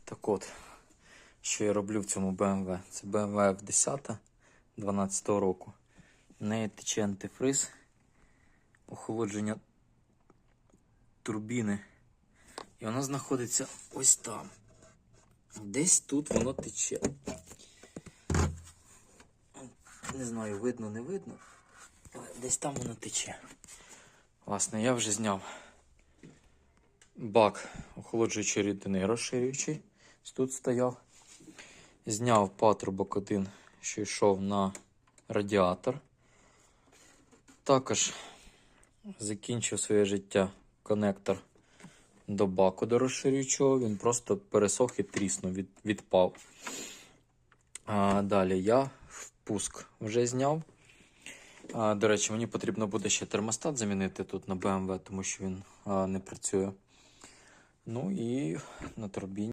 Так от, що я роблю в цьому BMW. Це BMW F10 12 року. В неї тече антифриз, охолодження турбіни. І вона знаходиться ось там. Десь тут воно тече. Не знаю, видно, не видно. Але десь там воно тече. Власне, я вже зняв бак охолоджуючої рідини розширюючий. Тут стояв. Зняв патрубок один, що йшов на радіатор. Також закінчив своє життя конектор до баку до розширюючого. Він просто пересох і тріснув, відпав. Далі я впуск вже зняв. До речі, мені потрібно буде ще термостат замінити тут на BMW, тому що він не працює. Ну і на турбіні.